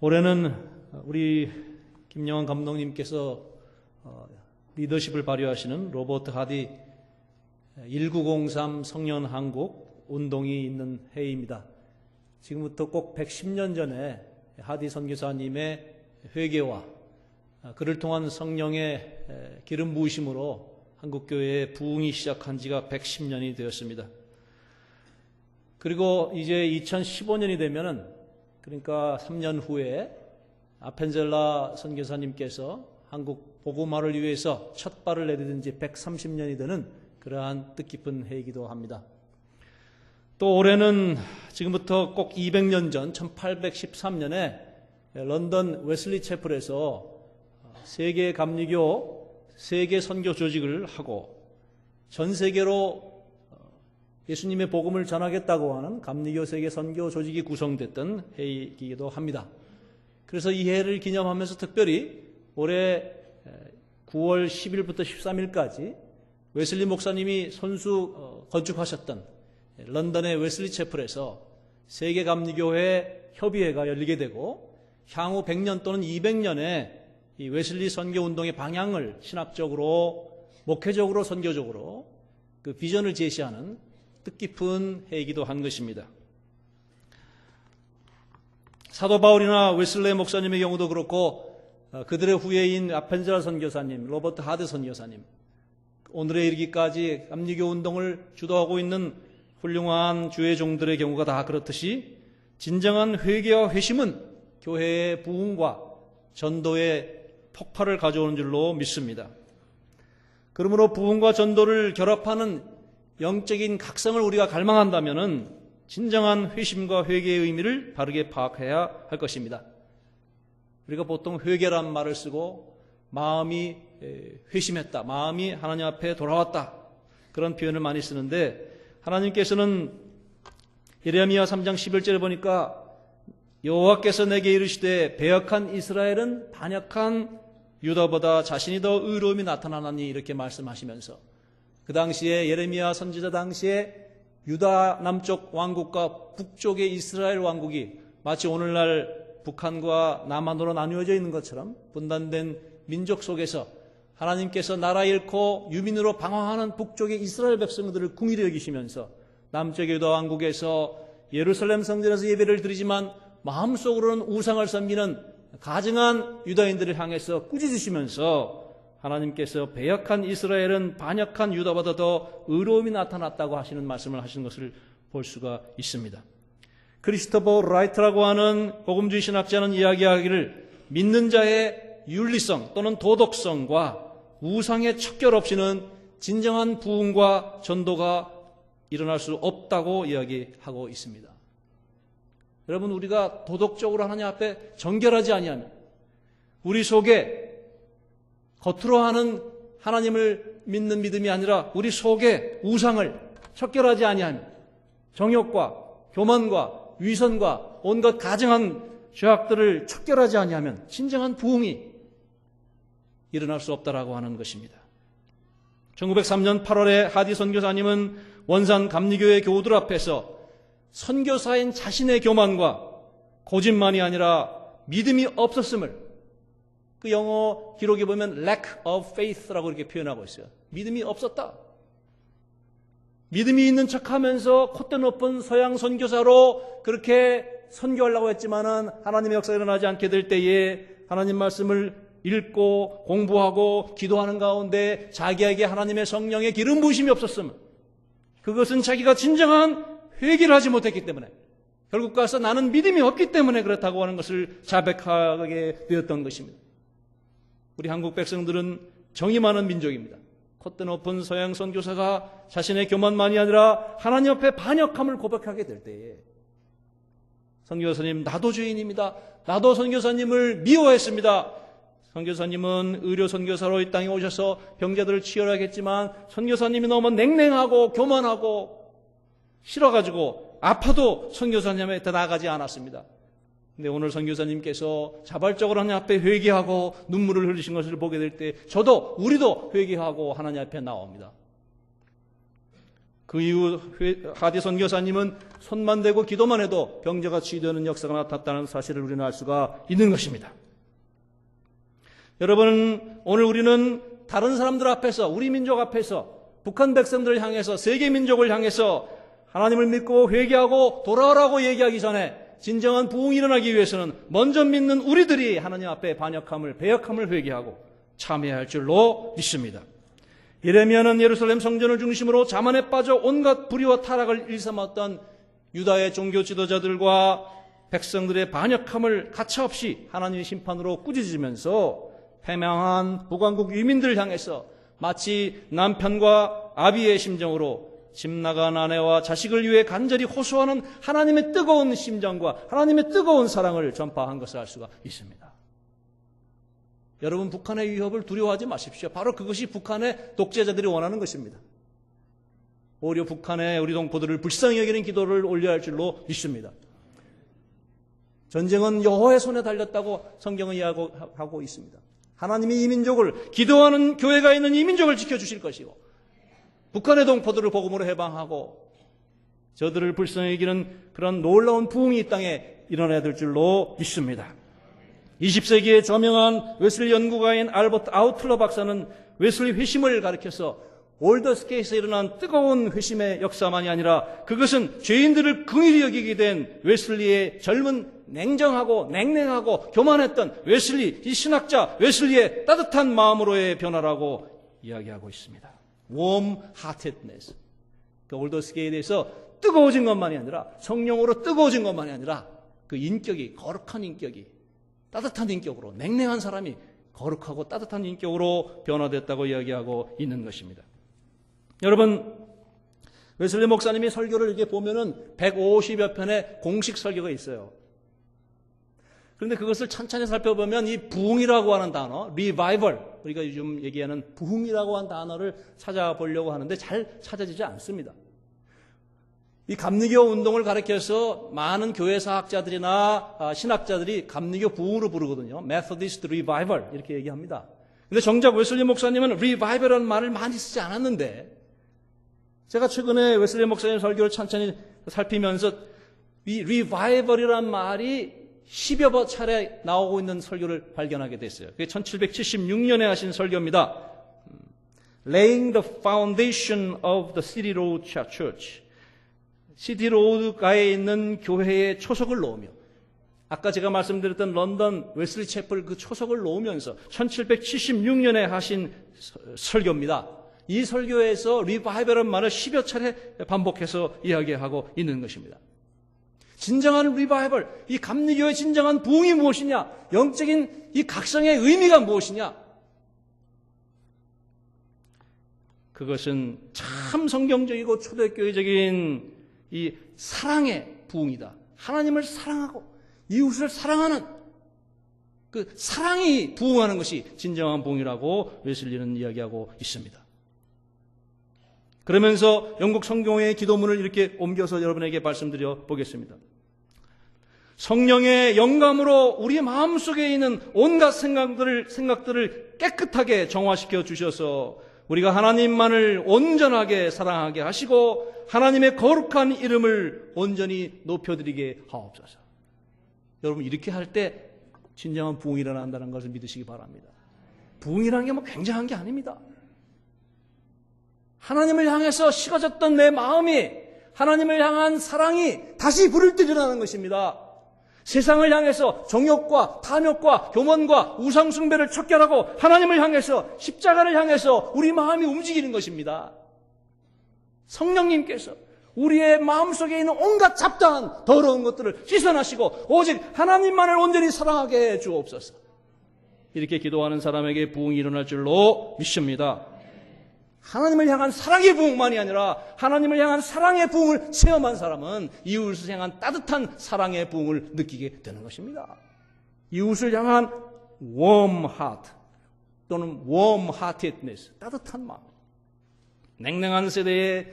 올해는 우리 김영환 감독님께서 리더십을 발휘하시는 로버트 하디 1903 성년한국 운동이 있는 해입니다. 지금부터 꼭 110년 전에 하디 선교사님의 회개와 그를 통한 성령의 기름 부으심으로 한국교회의 부흥이 시작한 지가 110년이 되었습니다. 그리고 이제 2015년이 되면은, 그러니까 3년 후에 아펜젤라 선교사님께서 한국 복음화를 위해서 첫 발을 내디딘 지 130년이 되는 그러한 뜻깊은 해이기도 합니다. 또 올해는 지금부터 꼭 200년 전 1813년에 런던 웨슬리 채플에서 세계 감리교 세계 선교 조직을 하고 전 세계로 예수님의 복음을 전하겠다고 하는 감리교 세계 선교 조직이 구성됐던 해이기도 합니다. 그래서 이 해를 기념하면서 특별히 올해 9월 10일부터 13일까지 웨슬리 목사님이 손수 건축하셨던 런던의 웨슬리 채플에서 세계 감리교회 협의회가 열리게 되고 향후 100년 또는 200년의 이 웨슬리 선교 운동의 방향을 신학적으로, 목회적으로, 선교적으로 그 비전을 제시하는 뜻깊은 해이기도 한 것입니다. 사도 바울이나 웨슬레 목사님의 경우도 그렇고 그들의 후예인 아펜젤라 선교사님, 로버트 하드 선교사님, 오늘에 이르기까지 감리교 운동을 주도하고 있는 훌륭한 주의 종들의 경우가 다 그렇듯이 진정한 회개와 회심은 교회의 부흥과 전도의 폭발을 가져오는 줄로 믿습니다. 그러므로 부흥과 전도를 결합하는 영적인 각성을 우리가 갈망한다면 진정한 회심과 회개의 의미를 바르게 파악해야 할 것입니다. 우리가 보통 회개란 말을 쓰고 마음이 회심했다, 마음이 하나님 앞에 돌아왔다, 그런 표현을 많이 쓰는데, 하나님께서는 예레미야 3장 11절에 보니까 여호와께서 내게 이르시되 배역한 이스라엘은 반역한 유다보다 자신이 더 의로움이 나타나나니, 이렇게 말씀하시면서 그 당시에 예레미야 선지자 당시에 유다 남쪽 왕국과 북쪽의 이스라엘 왕국이 마치 오늘날 북한과 남한으로 나누어져 있는 것처럼 분단된 민족 속에서 하나님께서 나라 잃고 유민으로 방황하는 북쪽의 이스라엘 백성들을 긍휼히 여기시면서 남쪽의 유다 왕국에서 예루살렘 성전에서 예배를 드리지만 마음속으로는 우상을 섬기는 가증한 유다인들을 향해서 꾸짖으시면서 하나님께서 배역한 이스라엘은 반역한 유다보다 더 의로움이 나타났다고 하시는 말씀을 하신 것을 볼 수가 있습니다. 크리스토퍼 라이트라고 하는 복음주의 신학자는 이야기하기를 믿는 자의 윤리성 또는 도덕성과 우상의 척결 없이는 진정한 부흥과 전도가 일어날 수 없다고 이야기하고 있습니다. 여러분, 우리가 도덕적으로 하나님 앞에 정결하지 아니하면, 우리 속에 겉으로 하는 하나님을 믿는 믿음이 아니라 우리 속에 우상을 척결하지 아니하면, 정욕과 교만과 위선과 온갖 가증한 죄악들을 척결하지 아니하면 진정한 부흥이 일어날 수 없다라고 하는 것입니다. 1903년 8월에 하디 선교사님은 원산 감리교회 교우들 앞에서 선교사인 자신의 교만과 고집만이 아니라 믿음이 없었음을, 그 영어 기록에 보면 lack of faith라고 이렇게 표현하고 있어요. 믿음이 없었다. 믿음이 있는 척하면서 콧대 높은 서양 선교사로 그렇게 선교하려고 했지만은 하나님의 역사가 일어나지 않게 될 때에 하나님 말씀을 읽고 공부하고 기도하는 가운데 자기에게 하나님의 성령의 기름 부으심이 없었으면, 그것은 자기가 진정한 회개를 하지 못했기 때문에, 결국 가서 나는 믿음이 없기 때문에 그렇다고 하는 것을 자백하게 되었던 것입니다. 우리 한국 백성들은 정이 많은 민족입니다. 콧대 높은 서양 선교사가 자신의 교만만이 아니라 하나님 앞에 반역함을 고백하게 될 때에, 선교사님 나도 죄인입니다, 나도 선교사님을 미워했습니다, 선교사님은 의료 선교사로 이 땅에 오셔서 병자들을 치유하게 했지만 선교사님이 너무 냉랭하고 교만하고 싫어가지고 아파도 선교사님한테 나아가지 않았습니다. 근데 오늘 선교사님께서 자발적으로 하나님 앞에 회개하고 눈물을 흘리신 것을 보게 될 때 우리도 회개하고 하나님 앞에 나옵니다. 그 이후 하디 선교사님은 손만 대고 기도만 해도 병자가 치유되는 역사가 나타났다는 사실을 우리는 알 수가 있는 것입니다. 여러분, 오늘 우리는 다른 사람들 앞에서, 우리 민족 앞에서, 북한 백성들을 향해서, 세계 민족을 향해서 하나님을 믿고 회개하고 돌아오라고 얘기하기 전에 진정한 부흥이 일어나기 위해서는 먼저 믿는 우리들이 하나님 앞에 반역함을, 배역함을 회개하고 참여해야 할 줄로 믿습니다. 예레미야는 예루살렘 성전을 중심으로 자만에 빠져 온갖 불의와 타락을 일삼았던 유다의 종교 지도자들과 백성들의 반역함을 가차없이 하나님의 심판으로 꾸짖으면서 패망한 북왕국 유민들을 향해서 마치 남편과 아비의 심정으로 집 나간 아내와 자식을 위해 간절히 호소하는 하나님의 뜨거운 심정과 하나님의 뜨거운 사랑을 전파한 것을 알 수가 있습니다. 여러분, 북한의 위협을 두려워하지 마십시오. 바로 그것이 북한의 독재자들이 원하는 것입니다. 오히려 북한의 우리 동포들을 불쌍히 여기는 기도를 올려야 할 줄로 믿습니다. 전쟁은 여호와의 손에 달렸다고 성경은 이야기하고 있습니다. 하나님이 이 민족을, 기도하는 교회가 있는 이 민족을 지켜주실 것이고 북한의 동포들을 복음으로 해방하고 저들을 불쌍히 여기는 그런 놀라운 부흥이 이 땅에 일어나야 될 줄로 믿습니다. 20세기의 저명한 웨슬리 연구가인 알버트 아우틀러 박사는 웨슬리 회심을 가리켜서 올더스케이에서 일어난 뜨거운 회심의 역사만이 아니라 그것은 죄인들을 긍휼히 여기게 된 웨슬리의 젊은 냉정하고 냉랭하고 교만했던 웨슬리, 이 신학자 웨슬리의 따뜻한 마음으로의 변화라고 이야기하고 있습니다. warm heartedness. 그 올더스케이에 대해서 뜨거워진 것만이 아니라 성령으로 뜨거워진 것만이 아니라 그 인격이, 거룩한 인격이 따뜻한 인격으로, 냉랭한 사람이 거룩하고 따뜻한 인격으로 변화됐다고 이야기하고 있는 것입니다. 여러분, 웨슬리 목사님이 설교를 이렇게 보면은 150여 편의 공식 설교가 있어요. 그런데 그것을 찬찬히 살펴보면 이 부흥이라고 하는 단어, revival, 우리가 요즘 얘기하는 부흥이라고 하는 단어를 찾아보려고 하는데 잘 찾아지지 않습니다. 이 감리교 운동을 가리켜서 많은 교회사학자들이나 신학자들이 감리교 부흥으로 부르거든요. Methodist Revival 이렇게 얘기합니다. 근데 정작 웨슬리 목사님은 Revival이라는 말을 많이 쓰지 않았는데 제가 최근에 웨슬리 목사님 설교를 찬찬히 살피면서 이 Revival이라는 말이 10여 차례 나오고 있는 설교를 발견하게 됐어요. 그게 1776년에 하신 설교입니다. Laying the Foundation of the City Road Church. 시티로드가에 있는 교회에 초석을 놓으며 아까 제가 말씀드렸던 런던 웨슬리 채플 그 초석을 놓으면서 1776년에 하신 설교입니다. 이 설교에서 리바이벌이라는 말을 10여 차례 반복해서 이야기하고 있는 것입니다. 진정한 리바이벌, 이 감리교의 진정한 부흥이 무엇이냐? 영적인 이 각성의 의미가 무엇이냐? 그것은 참 성경적이고 초대교회적인 이 사랑의 부흥이다. 하나님을 사랑하고 이웃을 사랑하는 그 사랑이 부흥하는 것이 진정한 부흥이라고 웨슬리는 이야기하고 있습니다. 그러면서 영국 성경의 기도문을 이렇게 옮겨서 여러분에게 말씀드려 보겠습니다. 성령의 영감으로 우리 마음속에 있는 온갖 생각들을 깨끗하게 정화시켜 주셔서 우리가 하나님만을 온전하게 사랑하게 하시고 하나님의 거룩한 이름을 온전히 높여드리게 하옵소서. 여러분, 이렇게 할 때 진정한 부흥이 일어난다는 것을 믿으시기 바랍니다. 부흥이라는 게 뭐 굉장한 게 아닙니다. 하나님을 향해서 식어졌던 내 마음이, 하나님을 향한 사랑이 다시 불을 때 일어나는 것입니다. 세상을 향해서 정욕과 탐욕과 교만과 우상숭배를 척결하고 하나님을 향해서, 십자가를 향해서 우리 마음이 움직이는 것입니다. 성령님께서 우리의 마음속에 있는 온갖 잡다한 더러운 것들을 씻어나시고 오직 하나님만을 온전히 사랑하게 해 주옵소서. 이렇게 기도하는 사람에게 부흥이 일어날 줄로 믿습니다. 하나님을 향한 사랑의 부흥만이 아니라 하나님을 향한 사랑의 부흥을 체험한 사람은 이웃을 향한 따뜻한 사랑의 부흥을 느끼게 되는 것입니다. 이웃을 향한 warm heart 또는 warm heartedness, 따뜻한 마음. 냉랭한 세대에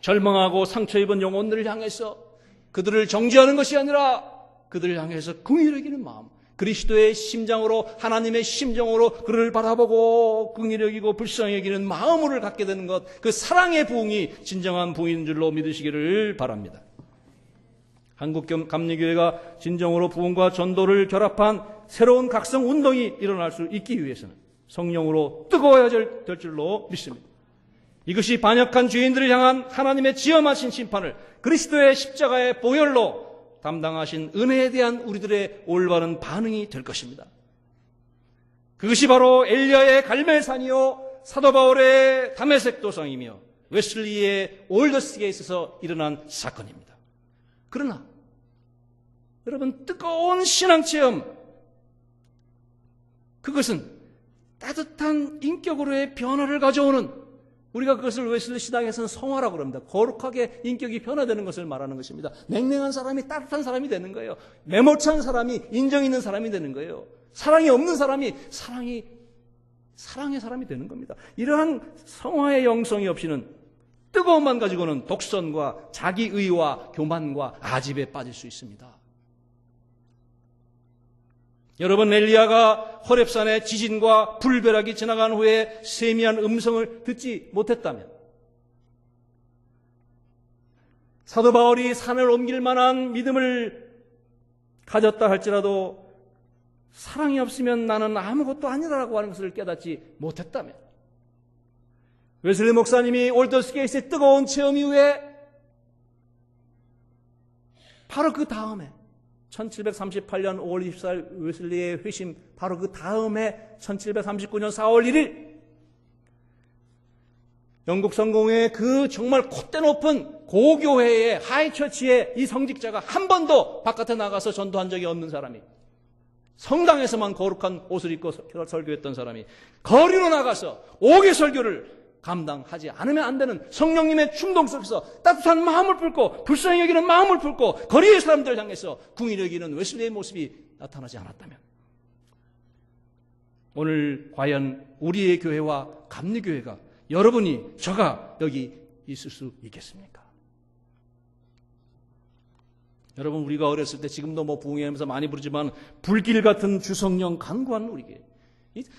절망하고 상처 입은 영혼들을 향해서 그들을 정죄하는 것이 아니라 그들을 향해서 긍휼히 여기는 마음, 그리스도의 심장으로, 하나님의 심정으로 그를 바라보고 긍휼히 여기고 불쌍히 여기는 마음을 갖게 되는 것, 그 사랑의 부흥이 진정한 부흥인 줄로 믿으시기를 바랍니다. 한국감리교회가 진정으로 부흥과 전도를 결합한 새로운 각성 운동이 일어날 수 있기 위해서는 성령으로 뜨거워야 될 줄로 믿습니다. 이것이 반역한 죄인들을 향한 하나님의 지엄하신 심판을 그리스도의 십자가의 보혈로 담당하신 은혜에 대한 우리들의 올바른 반응이 될 것입니다. 그것이 바로 엘리야의 갈멜산이요, 사도 바울의 다메섹 도성이며 웨슬리의 올더스에 있어서 일어난 사건입니다. 그러나 여러분, 뜨거운 신앙체험, 그것은 따뜻한 인격으로의 변화를 가져오는, 우리가 그것을 웨슬리 신학에서는 성화라고 합니다. 거룩하게 인격이 변화되는 것을 말하는 것입니다. 냉랭한 사람이 따뜻한 사람이 되는 거예요. 매몰찬 사람이 인정 있는 사람이 되는 거예요. 사랑이 없는 사람이 사랑의 사람이 되는 겁니다. 이러한 성화의 영성이 없이는, 뜨거움만 가지고는 독선과 자기의와 교만과 아집에 빠질 수 있습니다. 여러분, 엘리야가 호렙산의 지진과 불벼락이 지나간 후에 세미한 음성을 듣지 못했다면, 사도 바울이 산을 옮길 만한 믿음을 가졌다 할지라도 사랑이 없으면 나는 아무것도 아니라고 하는 것을 깨닫지 못했다면, 웨슬리 목사님이 올더스게이트의 뜨거운 체험 이후에 바로 그 다음에 1738년 5월 24일 웨슬리의 회심, 바로 그 다음에 1739년 4월 1일 영국 성공회의 그 정말 콧대 높은 고교회의 하이처치의 이 성직자가 한 번도 바깥에 나가서 전도한 적이 없는 사람이, 성당에서만 거룩한 옷을 입고 설교했던 사람이 거리로 나가서 5개 설교를 감당하지 않으면 안 되는 성령님의 충동 속에서 따뜻한 마음을 품고 불쌍히 여기는 마음을 품고 거리의 사람들 향해서 궁일이 여기는 웨슬리의 모습이 나타나지 않았다면, 오늘 과연 우리의 교회와 감리교회가, 여러분이, 저가 여기 있을 수 있겠습니까? 여러분, 우리가 어렸을 때, 지금도 부흥회하면서 많이 부르지만 불길 같은 주성령 강구한 우리 교회,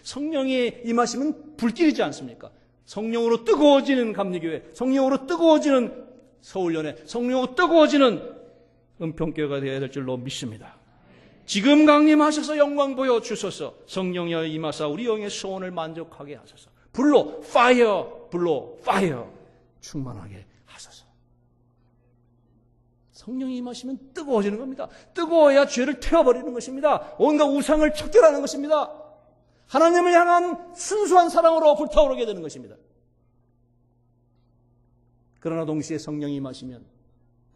성령이 임하시면 불길이지 않습니까? 성령으로 뜨거워지는 감리교회, 성령으로 뜨거워지는 서울연회, 성령으로 뜨거워지는 은평교회가 되어야 될 줄로 믿습니다. 지금 강림하셔서 영광 보여주소서. 성령이여 임하사 우리 영의 소원을 만족하게 하소서. 불로 파이어 충만하게 하소서. 성령이 임하시면 뜨거워지는 겁니다. 뜨거워야 죄를 태워버리는 것입니다. 온갖 우상을 척결하는 것입니다. 하나님을 향한 순수한 사랑으로 불타오르게 되는 것입니다. 그러나 동시에 성령이 임하시면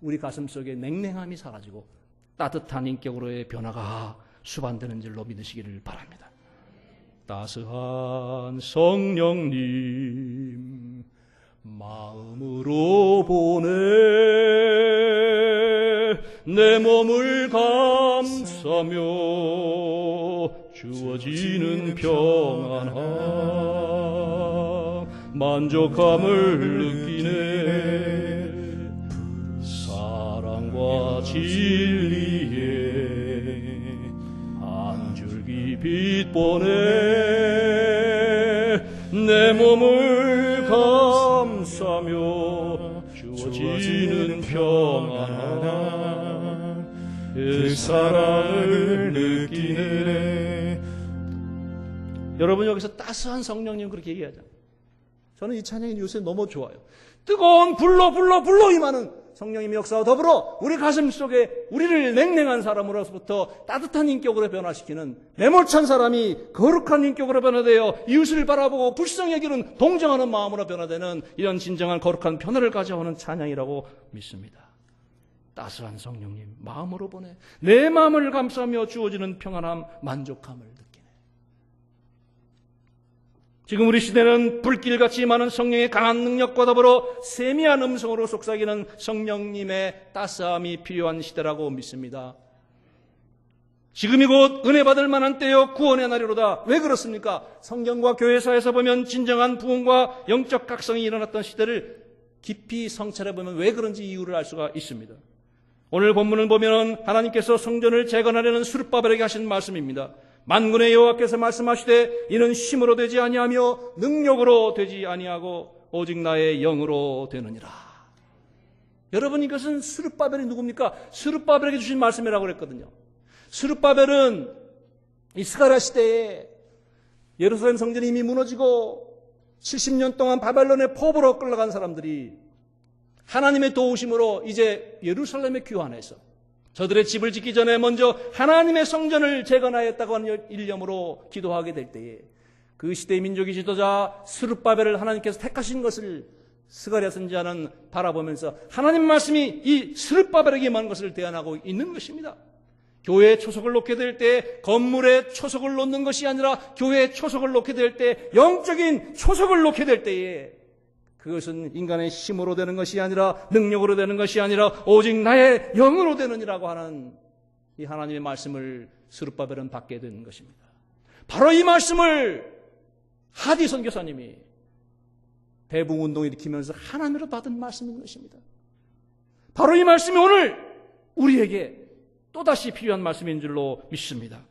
우리 가슴 속에 냉랭함이 사라지고 따뜻한 인격으로의 변화가 수반되는 줄로 믿으시기를 바랍니다. 따스한 성령님 마음으로 보내 내 몸을 감싸며 주어지는 평안함 만족함을 느끼네. 사랑과 진리에 한 줄기 빛 보내 내 몸을 감싸며 주어지는 평안함 그 사랑을 느끼네. 여러분, 여기서 따스한 성령님 그렇게 얘기하잖아요. 저는 이 찬양이 요새 너무 좋아요. 뜨거운 불로 임하는 성령님의 역사와 더불어 우리 가슴 속에 우리를 냉랭한 사람으로부터 따뜻한 인격으로 변화시키는, 매몰찬 사람이 거룩한 인격으로 변화되어 이웃을 바라보고 불쌍히 여기는 동정하는 마음으로 변화되는 이런 진정한 거룩한 변화를 가져오는 찬양이라고 믿습니다. 따스한 성령님 마음으로 보내 내 마음을 감싸며 주어지는 평안함 만족함을 느끼네. 지금 우리 시대는 불길같이 많은 성령의 강한 능력과 더불어 세미한 음성으로 속삭이는 성령님의 따스함이 필요한 시대라고 믿습니다. 지금이 곧 은혜 받을 만한 때요 구원의 날이로다. 왜 그렇습니까? 성경과 교회사에서 보면 진정한 부흥과 영적 각성이 일어났던 시대를 깊이 성찰해 보면 왜 그런지 이유를 알 수가 있습니다. 오늘 본문을 보면 하나님께서 성전을 재건하려는 스룹바벨에게 하신 말씀입니다. 만군의 여호와께서 말씀하시되 이는 힘으로 되지 아니하며 능력으로 되지 아니하고 오직 나의 영으로 되느니라. 여러분, 이것은 스룹바벨이 누굽니까? 스룹바벨에게 주신 말씀이라고 그랬거든요. 스룹바벨은 스가랴 시대에 예루살렘 성전이 이미 무너지고 70년 동안 바벨론의 포로로 끌려간 사람들이 하나님의 도우심으로 이제 예루살렘에 귀환해서 저들의 집을 짓기 전에 먼저 하나님의 성전을 재건하였다고 하는 일념으로 기도하게 될 때에 그 시대의 민족의 지도자 스룹바벨을 하나님께서 택하신 것을 스가랴 선지자는 바라보면서 하나님 말씀이 이 스룹바벨에게 임한 것을 대안하고 있는 것입니다. 교회에 초석을 놓게 될 때 건물에 초석을 놓는 것이 아니라 교회에 초석을 놓게 될 때 영적인 초석을 놓게 될 때에 그것은 인간의 힘으로 되는 것이 아니라 능력으로 되는 것이 아니라 오직 나의 영으로 되느니라고 하는 이 하나님의 말씀을 스룹바벨은 받게 되는 것입니다. 바로 이 말씀을 하디 선교사님이 대붕운동을 일으키면서 하나님으로 받은 말씀인 것입니다. 바로 이 말씀이 오늘 우리에게 또다시 필요한 말씀인 줄로 믿습니다.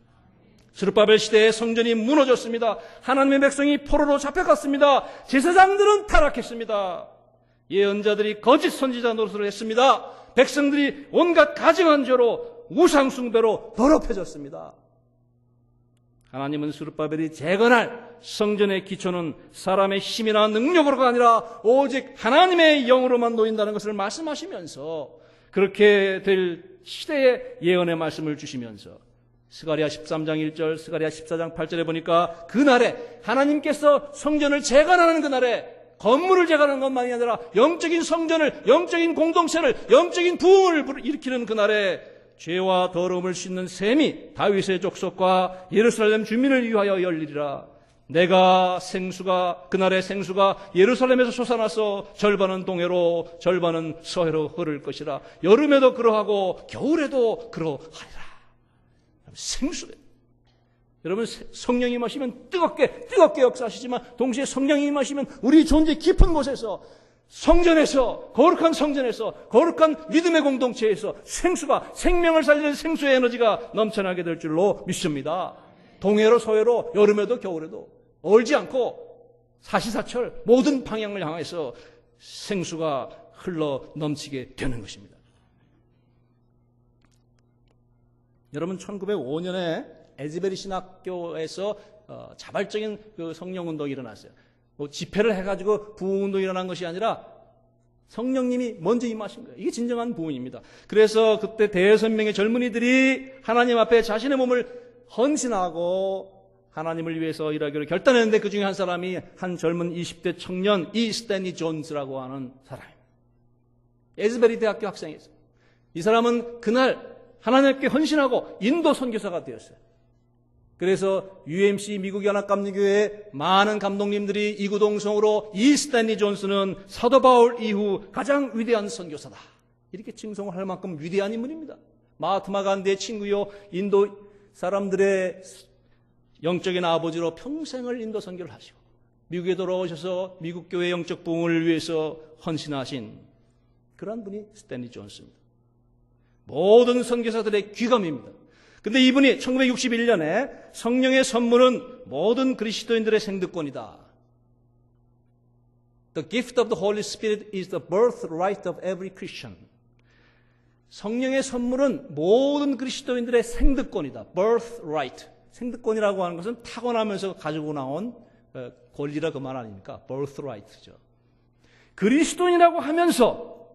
스룹바벨 시대에 성전이 무너졌습니다. 하나님의 백성이 포로로 잡혀갔습니다. 제사장들은 타락했습니다. 예언자들이 거짓 선지자 노릇을 했습니다. 백성들이 온갖 가증한 죄로 우상 숭배로 더럽혀졌습니다. 하나님은 스룹바벨이 재건할 성전의 기초는 사람의 힘이나 능력으로가 아니라 오직 하나님의 영으로만 놓인다는 것을 말씀하시면서 그렇게 될 시대의 예언의 말씀을 주시면서 스가랴 13장 1절, 스가랴 14장 8절에 보니까 그날에 하나님께서 성전을 재건하는 그날에 건물을 재건하는 것만이 아니라 영적인 성전을, 영적인 공동체를, 영적인 부흥을 일으키는 그날에 죄와 더러움을 씻는 셈이 다윗의 족속과 예루살렘 주민을 위하여 열리리라. 내가 그날의 생수가 예루살렘에서 솟아나서 절반은 동해로 절반은 서해로 흐를 것이라. 여름에도 그러하고 겨울에도 그러하리라. 생수. 여러분, 성령이 임하시면 뜨겁게 역사하시지만 동시에 성령이 임하시면 우리 존재 깊은 곳에서 성전에서, 거룩한 성전에서, 거룩한 믿음의 공동체에서 생수가, 생명을 살리는 생수의 에너지가 넘쳐나게 될 줄로 믿습니다. 동해로 서해로 여름에도 겨울에도 얼지 않고 사시사철 모든 방향을 향해서 생수가 흘러 넘치게 되는 것입니다. 여러분, 1905년에 에즈베리 신학교에서 자발적인 그 성령운동이 일어났어요. 뭐 집회를 해가지고 부흥운동이 일어난 것이 아니라 성령님이 먼저 임하신 거예요. 이게 진정한 부흥입니다. 그래서 그때 대여섯 명의 젊은이들이 하나님 앞에 자신의 몸을 헌신하고 하나님을 위해서 일하기로 결단했는데 그 중에 한 사람이 한 젊은 20대 청년 스탠리 존스라고 하는 사람입니다. 에즈베리 대학교 학생이었어요. 이 사람은 그날 하나님께 헌신하고 인도 선교사가 되었어요. 그래서 UMC 미국 연합감리교회 많은 감독님들이 이구동성으로 스탠리 존스는 사도 바울 이후 가장 위대한 선교사다 이렇게 칭송을 할 만큼 위대한 인물입니다. 마하트마 간디의 친구요, 인도 사람들의 영적인 아버지로 평생을 인도 선교를 하시고 미국에 돌아오셔서 미국 교회 영적 부흥을 위해서 헌신하신 그런 분이 스탠리 존스입니다. 모든 선교사들의 귀감입니다. 근데 이분이 1961년에 성령의 선물은 모든 그리스도인들의 생득권이다. The gift of the Holy Spirit is the birthright of every Christian. 성령의 선물은 모든 그리스도인들의 생득권이다. birthright. 생득권이라고 하는 것은 타고나면서 가지고 나온 권리라 그 말 아닙니까? birthright죠. 그리스도인이라고 하면서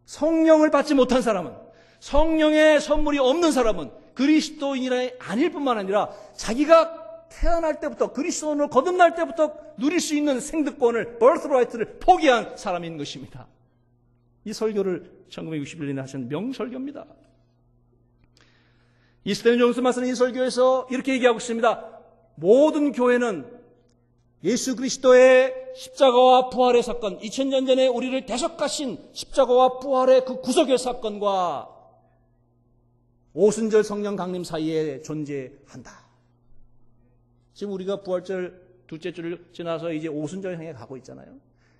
성령을 받지 못한 사람은, 성령의 선물이 없는 사람은 그리스도인이 아닐 뿐만 아니라 자기가 태어날 때부터 그리스도인으로 거듭날 때부터 누릴 수 있는 생득권을, birthright를 포기한 사람인 것입니다. 이 설교를 1961년에 하신 명설교입니다. 스탠리 존스 마스는 이 설교에서 이렇게 얘기하고 있습니다. 모든 교회는 예수 그리스도의 십자가와 부활의 사건, 2000년 전에 우리를 대속하신 십자가와 부활의 그 구속의 사건과 오순절 성령 강림 사이에 존재한다. 지금 우리가 부활절 둘째 주를 지나서 이제 오순절 향해 가고 있잖아요.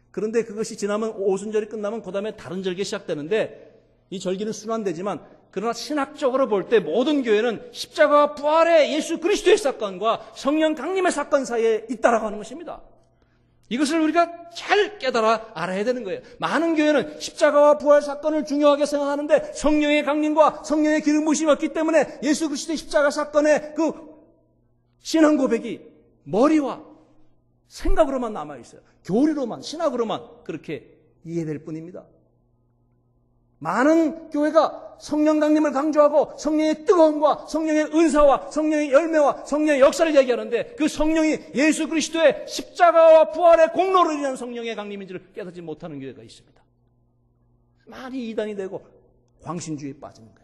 그런데 그것이 지나면 오순절이 끝나면 그 다음에 다른 절기 시작되는데 이 절기는 순환되지만 그러나 신학적으로 볼 때 모든 교회는 십자가와 부활의 예수 그리스도의 사건과 성령 강림의 사건 사이에 있다라고 하는 것입니다. 이것을 우리가 잘 깨달아 알아야 되는 거예요. 많은 교회는 십자가와 부활 사건을 중요하게 생각하는데 성령의 강림과 성령의 기름 부으심이 없기 때문에 예수 그리스도의 십자가 사건의 그 신앙 고백이 머리와 생각으로만 남아있어요. 교리로만, 신학으로만 그렇게 이해될 뿐입니다. 많은 교회가 성령 강림을 강조하고 성령의 뜨거움과 성령의 은사와 성령의 열매와 성령의 역사를 얘기하는데 그 성령이 예수 그리스도의 십자가와 부활의 공로를 위한 성령의 강림인지를 깨닫지 못하는 교회가 있습니다. 많이 이단이 되고 광신주의에 빠지는 거예요.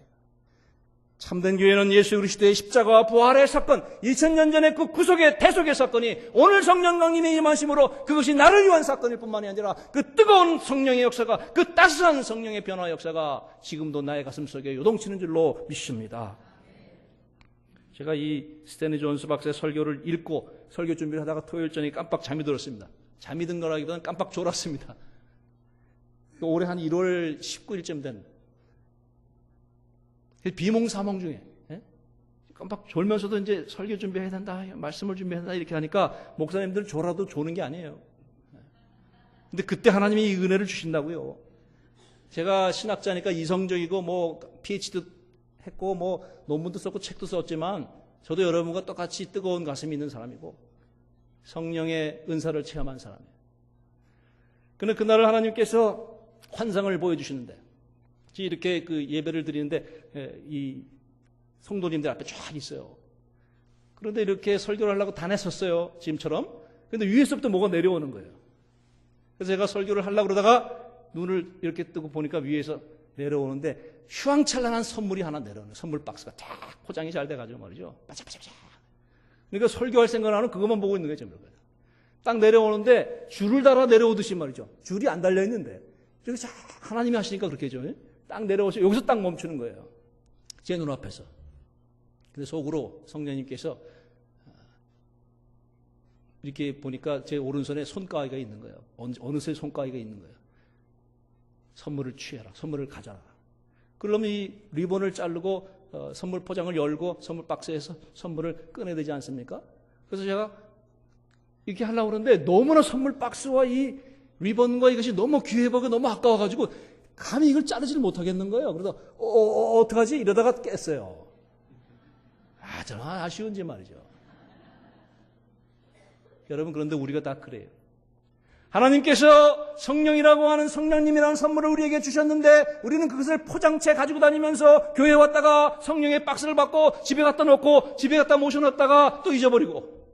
참된 교회는 예수 그리스도의 십자가와 부활의 사건, 2000년 전의 그 구속의 대속의 사건이 오늘 성령 강림의 임하심으로 그것이 나를 위한 사건일 뿐만이 아니라 그 뜨거운 성령의 역사가, 그 따스한 성령의 변화 역사가 지금도 나의 가슴 속에 요동치는 줄로 믿습니다. 제가 이 스탠리 존스 박사의 설교를 읽고 설교 준비를 하다가 토요일 저녁에 깜빡 잠이 들었습니다. 잠이 든 거라기보다는 깜빡 졸았습니다. 올해 한 1월 19일쯤 된 비몽사몽 중에 깜빡 졸면서도 이제 설교 준비해야 된다, 말씀을 준비해야 된다 이렇게 하니까 목사님들 졸아도 조는 게 아니에요. 근데 그때 하나님이 이 은혜를 주신다고요. 제가 신학자니까 이성적이고 뭐 PhD도 했고 뭐 논문도 썼고 책도 썼지만 저도 여러분과 똑같이 뜨거운 가슴이 있는 사람이고 성령의 은사를 체험한 사람이에요. 그런데 그날을 하나님께서 환상을 보여주시는데 이렇게 그 예배를 드리는데 이 성도님들 앞에 쫙 있어요. 그런데 이렇게 설교를 하려고 다 냈었어요. 지금처럼. 그런데 위에서부터 뭐가 내려오는 거예요. 그래서 제가 설교를 하려고 그러다가 눈을 이렇게 뜨고 보니까 위에서 내려오는데 휘황찬란한 선물이 하나 내려오는 선물 박스가 딱 포장이 잘 돼가지고 말이죠. 바짝바짝바짝. 그러니까 설교할 생각 안 하고 그것만 보고 있는 거예요. 딱 내려오는데 줄을 달아 내려오듯이 말이죠. 줄이 안 달려있는데. 이렇게 하나님이 하시니까 그렇게 해죠. 딱 내려오셔 여기서 딱 멈추는 거예요. 제 눈앞에서. 근데 속으로 성령님께서 이렇게 보니까 제 오른손에 손가위가 있는 거예요. 어느새 손가위가 있는 거예요. 선물을 취해라. 선물을 가져라. 그러면 이 리본을 자르고 선물 포장을 열고 선물 박스에서 선물을 꺼내야 되지 않습니까? 그래서 제가 이렇게 하려고 그러는데 너무나 선물 박스와 이 리본과 이것이 너무 귀해 보고 너무 아까워가지고 감히 이걸 자르지를 못하겠는 거예요. 그래서 어떡하지? 이러다가 깼어요. 정말 아쉬운지 말이죠. 여러분 그런데 우리가 다 그래요. 하나님께서 성령이라고 하는 성령님이라는 선물을 우리에게 주셨는데 우리는 그것을 포장채 가지고 다니면서 교회에 왔다가 성령의 박스를 받고 집에 갖다 놓고 집에 갖다 모셔놨다가 또 잊어버리고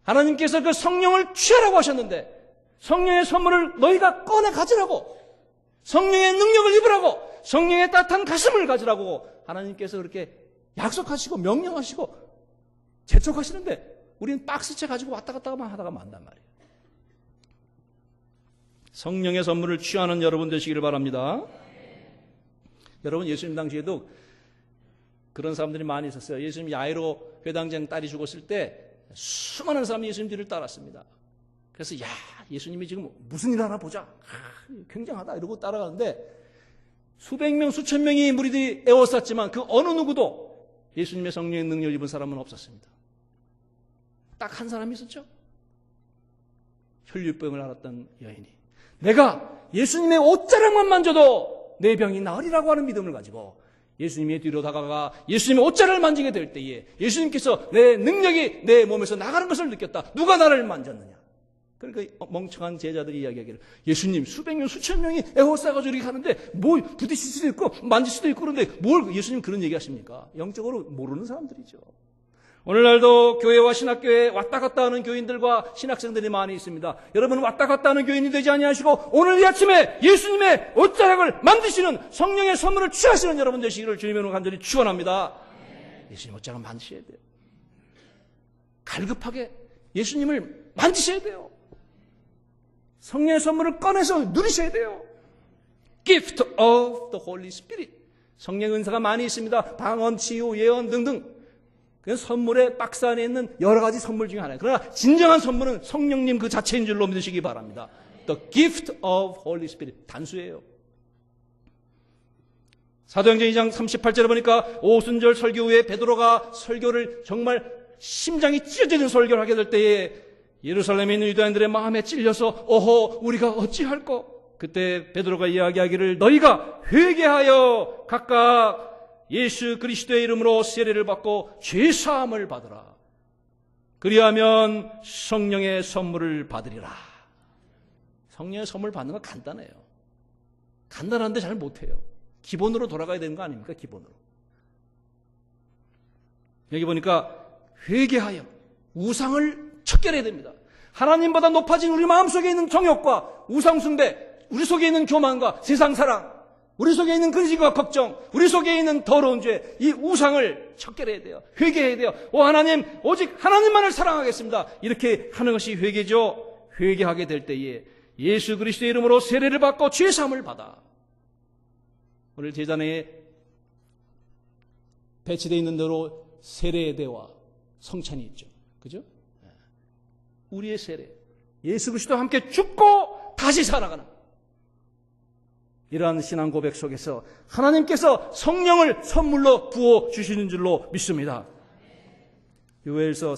하나님께서 그 성령을 취하라고 하셨는데 성령의 선물을 너희가 꺼내 가지라고 성령의 능력을 입으라고 성령의 따뜻한 가슴을 가지라고 하나님께서 그렇게 약속하시고 명령하시고 재촉하시는데 우리는 박스채 가지고 왔다 갔다만 하다가 만단 말이에요. 성령의 선물을 취하는 여러분 되시기를 바랍니다. 여러분 예수님 당시에도 그런 사람들이 많이 있었어요. 예수님 야이로 회당장 딸이 죽었을 때 수많은 사람이 예수님 뒤를 따랐습니다. 그래서 예수님이 지금 무슨 일 하나 보자. 굉장하다 이러고 따라가는데 수백 명 수천 명이 무리들이 에워쌌지만 그 어느 누구도 예수님의 성령의 능력을 입은 사람은 없었습니다. 딱 한 사람이 있었죠. 혈류병을 앓았던 여인이 내가 예수님의 옷자락만 만져도 내 병이 나으리라고 하는 믿음을 가지고 예수님의 뒤로 다가가 예수님의 옷자락을 만지게 될 때에 예수님께서 내 능력이 내 몸에서 나가는 것을 느꼈다. 누가 나를 만졌느냐. 그러니까 멍청한 제자들이 이야기하기를 예수님 수백 명 수천 명이 에워싸가지고 이렇게 하는데 뭐 부딪힐 수도 있고 만질 수도 있고 그런데 뭘 예수님 그런 얘기 하십니까? 영적으로 모르는 사람들이죠. 오늘날도 교회와 신학교에 왔다 갔다 하는 교인들과 신학생들이 많이 있습니다. 여러분 왔다 갔다 하는 교인이 되지 아니하시고 오늘 이 아침에 예수님의 옷자락을 만드시는 성령의 선물을 취하시는 여러분 되시기를 주님으로 간절히 축원합니다. 예수님 옷자락 만드셔야 돼요. 갈급하게 예수님을 만드셔야 돼요. 성령의 선물을 꺼내서 누리셔야 돼요. Gift of the Holy Spirit. 성령 은사가 많이 있습니다. 방언, 치유, 예언 등등. 그 선물의 박스 안에 있는 여러 가지 선물 중에 하나예요. 그러나 진정한 선물은 성령님 그 자체인 줄로 믿으시기 바랍니다. The gift of Holy Spirit. 단수예요. 사도행전 2장 38절에 보니까 오순절 설교 후에 베드로가 설교를 정말 심장이 찢어지는 설교를 하게 될 때에 예루살렘에 있는 유다인들의 마음에 찔려서 어허 우리가 어찌할꼬. 그때 베드로가 이야기하기를 너희가 회개하여 각각 예수 그리스도의 이름으로 세례를 받고 죄사함을 받으라. 그리하면 성령의 선물을 받으리라. 성령의 선물 받는 건 간단해요. 간단한데 잘 못해요. 기본으로 돌아가야 되는 거 아닙니까? 기본으로. 여기 보니까 회개하여 우상을 척결해야 됩니다. 하나님보다 높아진 우리 마음속에 있는 정욕과 우상숭배, 우리 속에 있는 교만과 세상사랑, 우리 속에 있는 근심과 걱정, 우리 속에 있는 더러운 죄, 이 우상을 척결해야 돼요. 회개해야 돼요. 오 하나님, 오직 하나님만을 사랑하겠습니다. 이렇게 하는 것이 회개죠. 회개하게 될 때에 예수 그리스도의 이름으로 세례를 받고 죄사함을 받아. 오늘 제자내에 배치되어 있는 대로 세례대와 성찬이 있죠. 그죠? 우리의 세례. 예수 그리스도와 함께 죽고 다시 살아가는 이러한 신앙 고백 속에서 하나님께서 성령을 선물로 부어주시는 줄로 믿습니다. 요엘서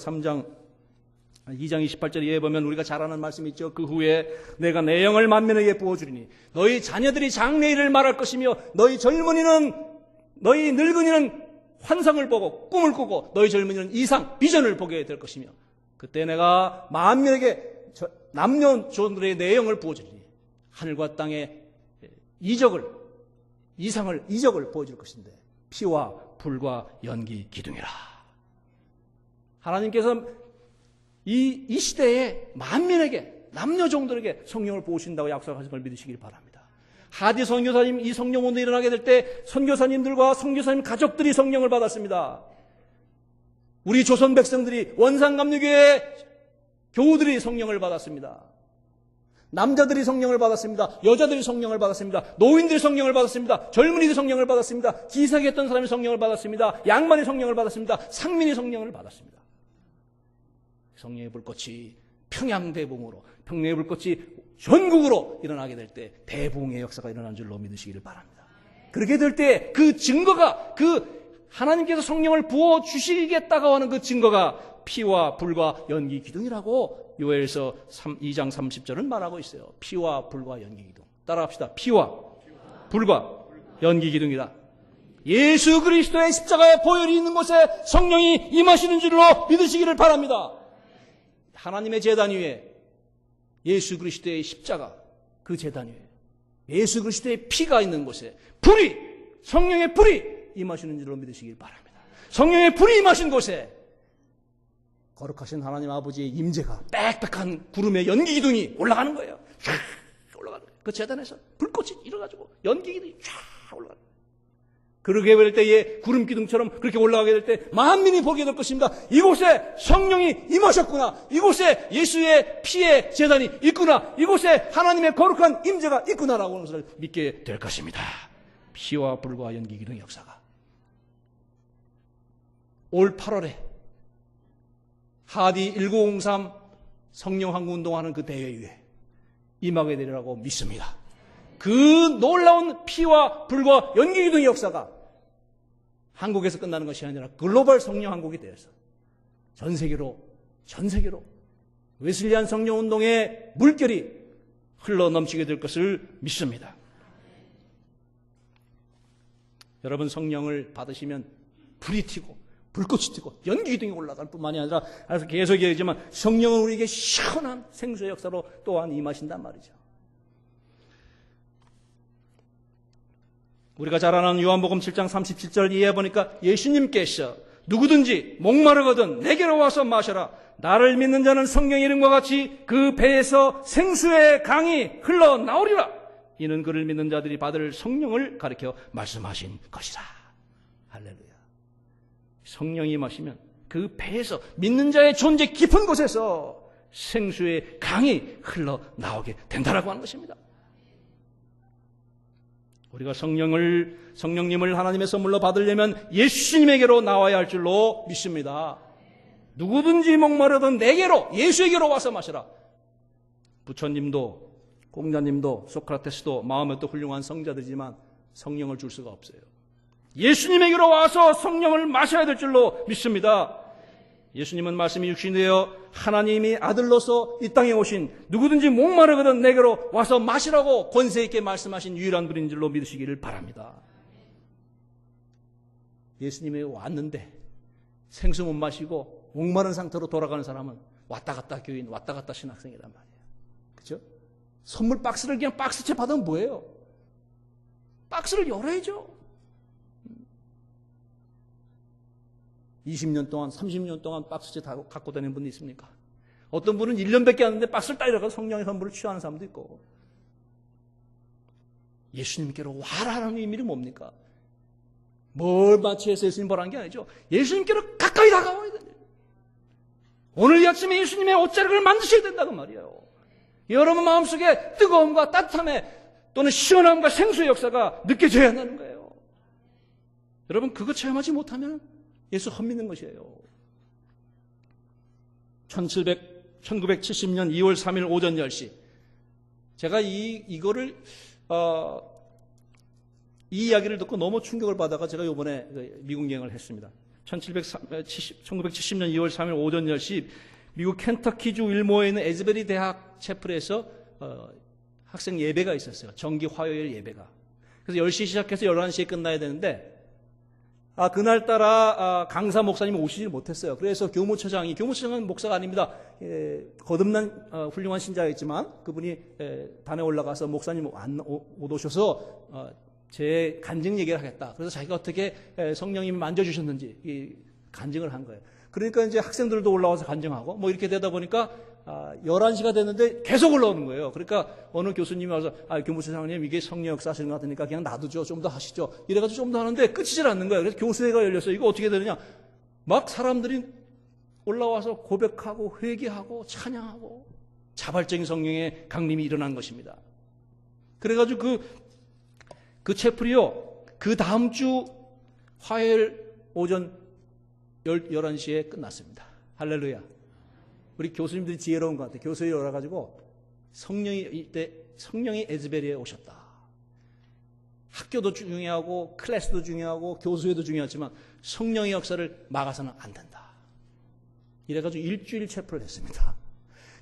2장 28절에 보면 우리가 잘 아는 말씀이 있죠. 그 후에 내가 내 영을 만민에게 부어주리니 너희 자녀들이 장래일을 말할 것이며 너희 늙은이는 환상을 보고 꿈을 꾸고 너희 젊은이는 이상 비전을 보게 될 것이며 그때 내가 만민에게 남녀조들의 내 영을 부어주리니 하늘과 땅의 이적을 보여줄 것인데 피와 불과 연기 기둥이라. 하나님께서 이 시대에 만민에게 남녀종들에게 성령을 부으신다고 약속하신 걸 믿으시길 바랍니다. 하디 선교사님 이 성령 운동이 일어나게 될 때 선교사님들과 선교사님 가족들이 성령을 받았습니다. 우리 조선 백성들이 원산감리교회 교우들이 성령을 받았습니다. 남자들이 성령을 받았습니다. 여자들이 성령을 받았습니다. 노인들이 성령을 받았습니다. 젊은이들이 성령을 받았습니다. 기사했던 사람이 성령을 받았습니다. 양반이 성령을 받았습니다. 상민이 성령을 받았습니다. 성령의 불꽃이 평양대봉으로, 평양의 불꽃이 전국으로 일어나게 될 때 대봉의 역사가 일어난 줄로 믿으시기를 바랍니다. 그렇게 될 때 그 증거가, 그 하나님께서 성령을 부어주시겠다고 하는 그 증거가 피와 불과 연기 기둥이라고 요엘서 2장 30절은 말하고 있어요. 피와 불과 연기 기둥. 따라합시다. 피와 불과 연기 기둥이다. 예수 그리스도의 십자가의 보혈이 있는 곳에 성령이 임하시는 줄로 믿으시기를 바랍니다. 하나님의 제단 위에 예수 그리스도의 십자가, 그 제단 위에 예수 그리스도의 피가 있는 곳에 불이, 성령의 불이 임하시는 줄로 믿으시길 바랍니다. 성령의 불이 임하신 곳에 거룩하신 하나님 아버지의 임재가 빽빽한 구름의 연기 기둥이 올라가는 거예요. 쫙 올라가는 거예요. 그 제단에서 불꽃이 일어가지고 연기 기둥이 쫙 올라가는 거예요. 그렇게 될 때에 구름 기둥처럼 그렇게 올라가게 될 때 만민이 보게 될 것입니다. 이곳에 성령이 임하셨구나. 이곳에 예수의 피의 제단이 있구나. 이곳에 하나님의 거룩한 임재가 있구나라고 하는 것을 믿게 될 것입니다. 피와 불과 연기 기둥의 역사가 올 8월에 하디 1903 성령 항구 운동하는 그 대회에 임하게 되리라고 믿습니다. 그 놀라운 피와 불과 연기 기둥의 역사가 한국에서 끝나는 것이 아니라 글로벌 성령 항국이 되어서 전 세계로 웨슬리안 성령 운동의 물결이 흘러 넘치게 될 것을 믿습니다. 여러분 성령을 받으시면 불이 튀고 불꽃이 튀고 연기 기둥이 올라갈 뿐만이 아니라 계속 얘기하지만 성령은 우리에게 시원한 생수의 역사로 또한 임하신단 말이죠. 우리가 잘 아는 요한복음 7장 37절 이해해 보니까 예수님께서 누구든지 목마르거든 내게로 와서 마셔라. 나를 믿는 자는 성령의 이름과 같이 그 배에서 생수의 강이 흘러나오리라. 이는 그를 믿는 자들이 받을 성령을 가리켜 말씀하신 것이라. 할렐루야. 성령이 마시면 그 배에서 믿는 자의 존재 깊은 곳에서 생수의 강이 흘러나오게 된다라고 하는 것입니다. 우리가 성령님을 하나님의 선물로 받으려면 예수님에게로 나와야 할 줄로 믿습니다. 누구든지 목마르든 내게로, 예수에게로 와서 마셔라. 부처님도 공자님도 소크라테스도 마음에 또 훌륭한 성자들이지만 성령을 줄 수가 없어요. 예수님에게로 와서 성령을 마셔야 될 줄로 믿습니다. 예수님은 말씀이 육신이 되어 하나님이 아들로서 이 땅에 오신 누구든지 목마르거든 내게로 와서 마시라고 권세 있게 말씀하신 유일한 분인 줄로 믿으시기를 바랍니다. 예수님이 왔는데 생수 못 마시고 목마른 상태로 돌아가는 사람은 왔다 갔다 교인, 왔다 갔다 신학생이란 말이에요. 그죠? 선물 박스를 그냥 박스채 받으면 뭐예요? 박스를 열어야죠. 20년 동안, 30년 동안 박스채 다 갖고 다니는 분이 있습니까? 어떤 분은 1년밖에 안 했는데 박스를 따려가 성령의 선물을 취하는 사람도 있고. 예수님께로 와라라는 의미는 뭡니까? 뭘 마치해서 예수님 보라는 게 아니죠. 예수님께로 가까이 다가와야 돼요. 오늘 이 아침에 예수님의 옷자락을 만드셔야 된다고 말이에요. 여러분 마음속에 뜨거움과 따뜻함에 또는 시원함과 생수의 역사가 느껴져야 한다는 거예요. 여러분 그거 체험하지 못하면 예수 헛믿는 것이에요. 1970년 2월 3일 오전 10시 제가 이거를 이 이야기를 듣고 너무 충격을 받아가 제가 이번에 미국 여행을 했습니다. 1970년 2월 3일 오전 10시 미국 켄터키주 일모에 있는 에즈베리 대학 채플에서 학생 예배가 있었어요. 정기 화요일 예배가. 그래서 10시 시작해서 11시에 끝나야 되는데 그날따라 강사 목사님이 오시지 못했어요. 그래서 교무처장은 목사가 아닙니다. 거듭난 훌륭한 신자였지만 그분이 단에 올라가서 목사님 못 오셔서 제 간증 얘기를 하겠다. 그래서 자기가 어떻게 성령님이 만져주셨는지 간증을 한 거예요. 그러니까 이제 학생들도 올라와서 간증하고 뭐 이렇게 되다 보니까 11시가 됐는데 계속 올라오는 거예요. 그러니까 어느 교수님이 와서 교무처장님 이게 성령 역사 하시는 것 같으니까 그냥 놔두죠. 좀 더 하시죠. 이래가지고 좀 더 하는데 끝이질 않는 거예요. 그래서 교수회가 열렸어요. 이거 어떻게 되느냐. 막 사람들이 올라와서 고백하고 회개하고 찬양하고 자발적인 성령의 강림이 일어난 것입니다. 그래가지고 그 채플이요. 그 다음 주 화요일 오전 11시에 끝났습니다. 할렐루야. 우리 교수님들이 지혜로운 것 같아요. 교수에 열어가지고 성령이 에즈베리에 오셨다. 학교도 중요하고 클래스도 중요하고 교수회도 중요하지만 성령의 역사를 막아서는 안 된다. 이래가지고 일주일 체프를 했습니다.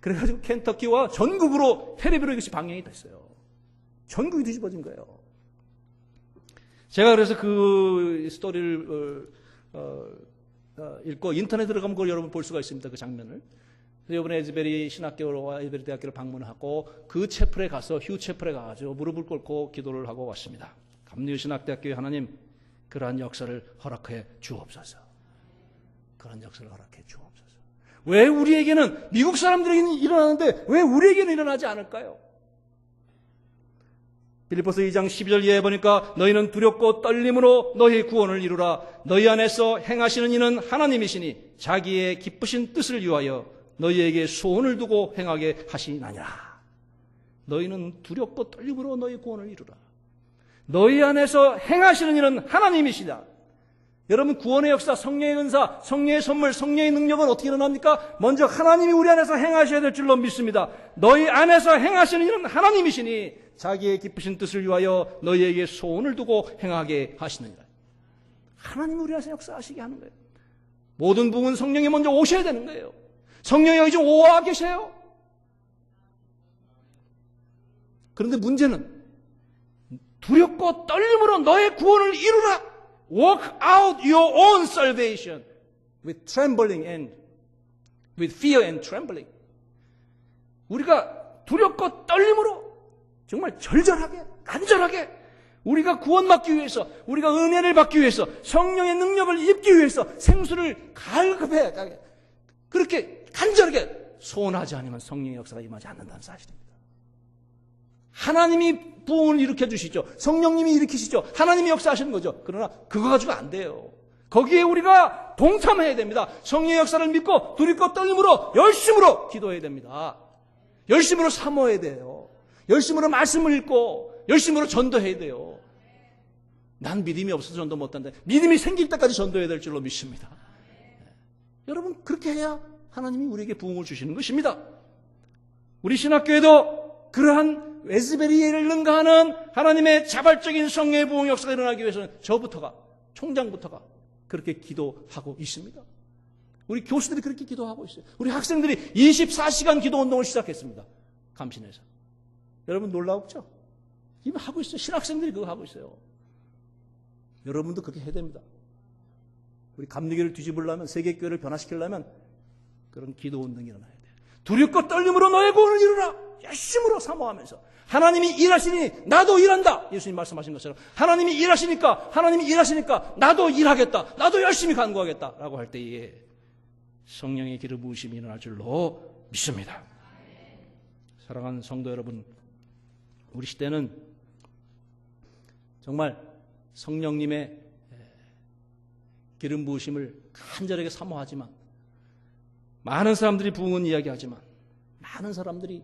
그래가지고 켄터키와 전국으로 텔레비로 이것이 방영이 됐어요. 전국이 뒤집어진 거예요. 제가 그래서 그 스토리를 읽고 인터넷에 들어가면 그걸 여러분 볼 수가 있습니다. 그 장면을. 이번에 에즈베리 신학교와 에즈베리 대학교를 방문하고 그 채플에 가서 휴 채플에 가서 무릎을 꿇고 기도를 하고 왔습니다. 감리교 신학대학교의 하나님 그러한 역사를 허락해 주옵소서. 그런 역사를 허락해 주옵소서. 왜 우리에게는 미국 사람들에게는 일어나는데 왜 우리에게는 일어나지 않을까요? 빌립보서 2장 12절 이하에 보니까 너희는 두렵고 떨림으로 너희의 구원을 이루라. 너희 안에서 행하시는 이는 하나님이시니 자기의 기쁘신 뜻을 위하여 너희에게 소원을 두고 행하게 하시나니라. 너희는 두렵고 떨림으로 너희 구원을 이루라. 너희 안에서 행하시는 이는 하나님이시다. 여러분 구원의 역사, 성령의 은사, 성령의 선물, 성령의 능력은 어떻게 일어납니까? 먼저 하나님이 우리 안에서 행하셔야 될 줄로 믿습니다. 너희 안에서 행하시는 이는 하나님이시니 자기의 기쁘신 뜻을 위하여 너희에게 소원을 두고 행하게 하시느니라. 하나님이 우리 안에서 역사하시게 하는 거예요. 모든 부분 성령이 먼저 오셔야 되는 거예요. 성령이 여기 좀 오와 계세요. 그런데 문제는 두렵고 떨림으로 너의 구원을 이루라. Work out your own salvation with trembling and with fear and trembling. 우리가 두렵고 떨림으로 정말 절절하게, 간절하게 우리가 구원받기 위해서, 우리가 은혜를 받기 위해서, 성령의 능력을 입기 위해서 생수를 갈급해 그렇게 간절하게 소원하지 않으면 성령의 역사가 임하지 않는다는 사실입니다. 하나님이 부흥을 일으켜 주시죠. 성령님이 일으키시죠. 하나님이 역사하시는 거죠. 그러나 그거 가지고 안 돼요. 거기에 우리가 동참해야 됩니다. 성령의 역사를 믿고 두렵고 떨림으로 열심으로 기도해야 됩니다. 열심으로 사모해야 돼요. 열심으로 말씀을 읽고 열심으로 전도해야 돼요. 난 믿음이 없어서 전도 못한다. 믿음이 생길 때까지 전도해야 될 줄로 믿습니다. 여러분 그렇게 해야 하나님이 우리에게 부흥을 주시는 것입니다. 우리 신학교에도 그러한 에즈베리를 능가하는 하나님의 자발적인 성령의 부흥 역사가 일어나기 위해서는 저부터가 총장부터가 그렇게 기도하고 있습니다. 우리 교수들이 그렇게 기도하고 있어요. 우리 학생들이 24시간 기도 운동을 시작했습니다. 감신에서. 여러분 놀라웠죠? 이미 하고 있어요. 신학생들이 그거 하고 있어요. 여러분도 그렇게 해야 됩니다. 우리 감리교를 뒤집으려면, 세계교회를 변화시키려면 그런 기도 운동이 일어나야 돼요. 두렵고 떨림으로 너의 구원을 이루라. 열심으로 사모하면서 하나님이 일하시니 나도 일한다. 예수님 말씀하신 것처럼 하나님이 일하시니까 나도 일하겠다. 나도 열심히 간구하겠다. 라고 할 때에 성령의 기름 부으심이 일어날 줄로 믿습니다. 사랑하는 성도 여러분, 우리 시대는 정말 성령님의 기름 부으심을 간절하게 사모하지만, 많은 사람들이 부흥은 이야기하지만, 많은 사람들이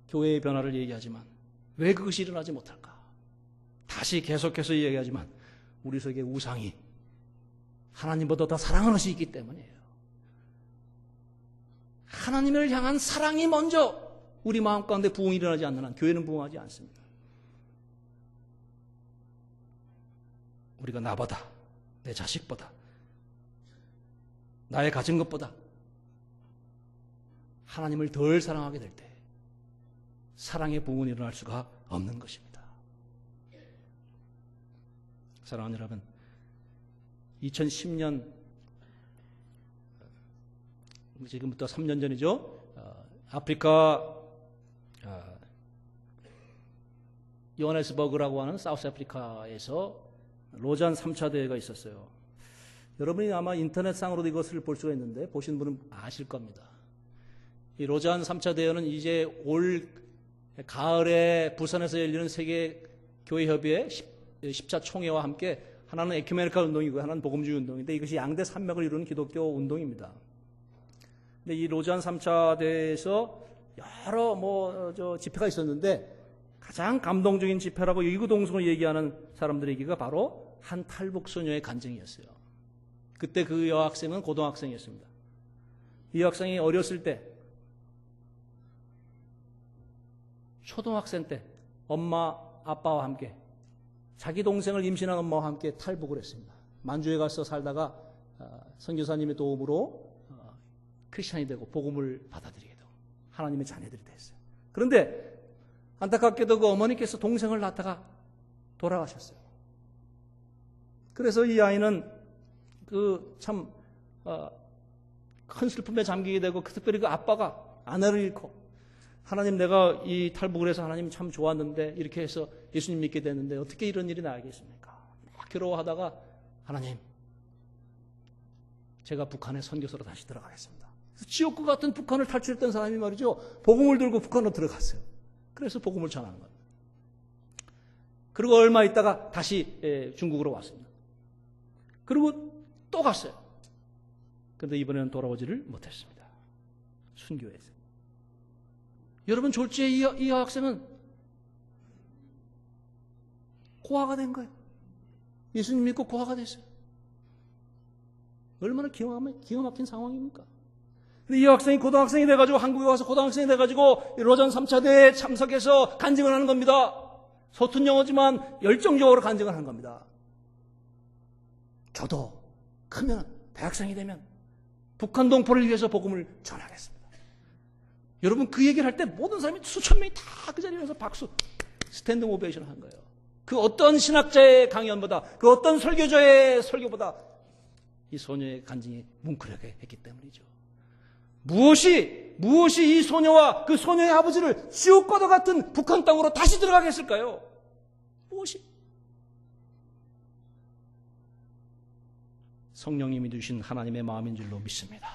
교회의 변화를 얘기하지만 왜 그것이 일어나지 못할까? 다시 계속해서 이야기하지만 우리 속에 우상이 하나님보다 더 사랑하는 것이 있기 때문이에요. 하나님을 향한 사랑이 먼저 우리 마음 가운데 부흥이 일어나지 않는 한 교회는 부흥하지 않습니다. 우리가 나보다, 내 자식보다, 나의 가진 것보다 하나님을 덜 사랑하게 될 때 사랑의 부흥이 일어날 수가 없는 것입니다. 사랑하는 여러분, 2010년, 지금부터 3년 전이죠. 아프리카 요하네스버그라고 하는 사우스 아프리카에서 로잔 3차 대회가 있었어요. 여러분이 아마 인터넷상으로도 이것을 볼 수가 있는데 보신 분은 아실 겁니다. 이 로잔 3차 대회는 이제 올 가을에 부산에서 열리는 세계교회협의회 10차 총회와 함께, 하나는 에큐메니컬 운동이고 하나는 복음주의 운동인데, 이것이 양대 산맥을 이루는 기독교 운동입니다. 근데 이 로잔 3차 대회에서 여러 집회가 있었는데, 가장 감동적인 집회라고 이구동성을 얘기하는 사람들의 얘기가 바로 한 탈북 소녀의 간증이었어요. 그때 그 여학생은 고등학생이었습니다. 이 여학생이 어렸을 때, 초등학생 때 엄마 아빠와 함께, 자기 동생을 임신한 엄마와 함께 탈북을 했습니다. 만주에 가서 살다가 선교사님의 도움으로 크리스찬이 되고 복음을 받아들이게 되고 하나님의 자녀들이 됐어요. 그런데 안타깝게도 그 어머니께서 동생을 낳다가 돌아가셨어요. 그래서 이 아이는 참 큰 슬픔에 잠기게 되고, 특별히 그 아빠가 아내를 잃고, 하나님, 내가 이 탈북을 해서 하나님 참 좋았는데 이렇게 해서 예수님 믿게 됐는데 어떻게 이런 일이 나겠습니까? 막 괴로워하다가, 하나님, 제가 북한에 선교사로 다시 들어가겠습니다. 지옥과 같은 북한을 탈출했던 사람이 말이죠, 복음을 들고 북한으로 들어갔어요. 그래서 복음을 전하는 겁니다. 그리고 얼마 있다가 다시 중국으로 왔습니다. 그리고 또 갔어요. 그런데 이번에는 돌아오지를 못했습니다. 순교해서. 여러분, 졸지에 이 여학생은 고아가 된 거예요. 예수님 믿고 고아가 됐어요. 얼마나 기가 막힌 상황입니까? 근데 이 여학생이 고등학생이 돼가지고, 한국에 와서 고등학생이 돼가지고 로잔 3차 대회에 참석해서 간증을 하는 겁니다. 서툰 영어지만 열정적으로 간증을 하는 겁니다. 저도 크면, 대학생이 되면 북한 동포를 위해서 복음을 전하겠습니다. 여러분, 그 얘기를 할 때 모든 사람이, 수천 명이 다 그 자리에 서서 박수, 스탠딩 오베이션을 한 거예요. 그 어떤 신학자의 강연보다, 그 어떤 설교자의 설교보다 이 소녀의 간증이 뭉클하게 했기 때문이죠. 무엇이 이 소녀와 그 소녀의 아버지를 지옥과도 같은 북한 땅으로 다시 들어가게 했을까요? 무엇이? 성령님이 주신 하나님의 마음인 줄로 믿습니다.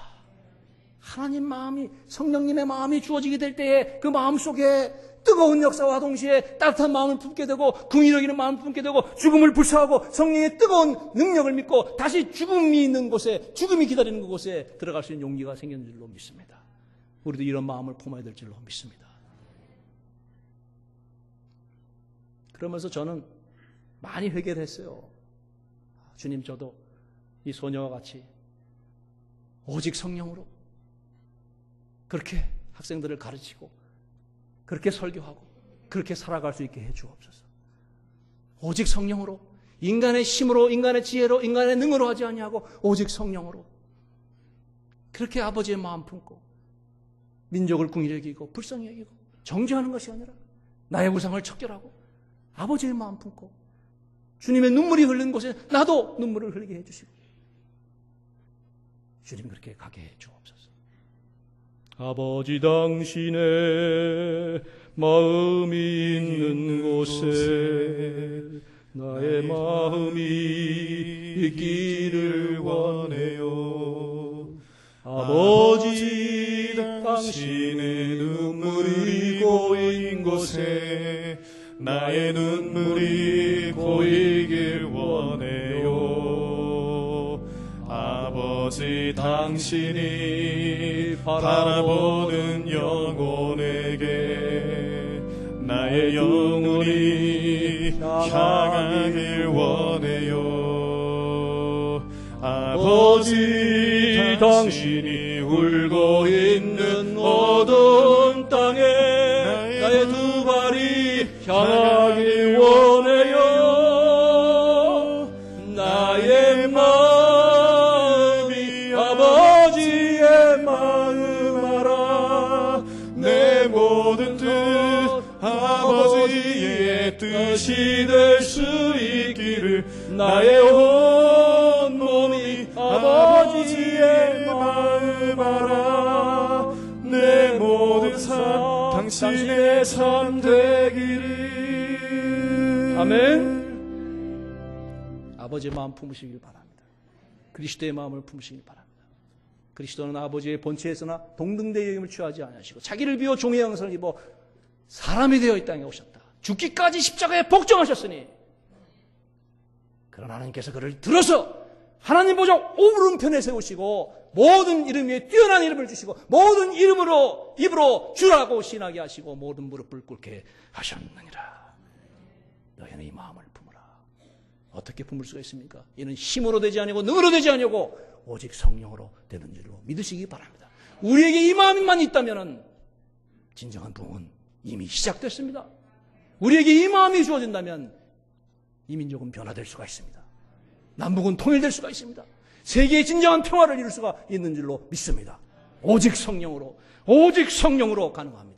하나님 마음이, 성령님의 마음이 주어지게 될 때에 그 마음 속에 뜨거운 역사와 동시에 따뜻한 마음을 품게 되고, 긍휼히 여기는 마음을 품게 되고, 죽음을 불사하고 성령의 뜨거운 능력을 믿고 다시 죽음이 있는 곳에, 죽음이 기다리는 그곳에 들어갈 수 있는 용기가 생기는 줄로 믿습니다. 우리도 이런 마음을 품어야 될 줄로 믿습니다. 그러면서 저는 많이 회개를 했어요. 주님, 저도 이 소녀와 같이 오직 성령으로 그렇게 학생들을 가르치고, 그렇게 설교하고, 그렇게 살아갈 수 있게 해 주옵소서. 오직 성령으로 인간의 힘으로, 인간의 지혜로, 인간의 능으로 하지 아니하고 오직 성령으로. 그렇게 아버지의 마음 품고 민족을 궁히 여기고 불쌍히 여기고 정죄하는 것이 아니라 나의 우상을 척결하고 아버지의 마음 품고 주님의 눈물이 흐르는 곳에 나도 눈물을 흘리게 해주시고 주님 그렇게 가게 해 주옵소서. 아버지 당신의 마음이 있는 곳에 나의 마음이 있기를 원해요. 아버지 당신의 눈물이 고인 곳에 나의 눈물이 고이길 원해요. 아버지 당신이 바라보는 영혼에게 나의 영혼이 향하길 원해요. 아버지 당신이 울고 있는 어두운 땅에 나의 두 발이 향하길 원해요. 나의 마음이 아버지의 마음 알아. 내 모든 뜻 아버지의 뜻이 될 수 있기를 나의 온 몸이 아버지의 마음 알아. 내 모든 삶 당신의 삶 되기를. 아멘. 아버지의 마음 품으시길 바랍니다. 그리스도의 마음을 품으시길 바랍니다. 그리스도는 아버지의 본체에서나 동등대의 여김을 취하지 아니하시고 자기를 비워 종의 형상을 입어 사람이 되어 이 땅에 오셨다. 죽기까지 십자가에 복종하셨으니 그러나 하나님께서 그를 들어서 하나님 보좌 오른편에 세우시고 모든 이름 위에 뛰어난 이름을 주시고 모든 입으로 주라고 신하게 하시고 모든 무릎을 꿇게 하셨느니라. 너희는 이 마음을 품으라. 어떻게 품을 수가 있습니까? 이는 힘으로 되지 아니고 능으로 되지 아니고 오직 성령으로 되는 줄로 믿으시기 바랍니다. 우리에게 이 마음만 있다면 진정한 부흥은 이미 시작됐습니다. 우리에게 이 마음이 주어진다면 이 민족은 변화될 수가 있습니다. 남북은 통일될 수가 있습니다. 세계의 진정한 평화를 이룰 수가 있는 줄로 믿습니다. 오직 성령으로 가능합니다.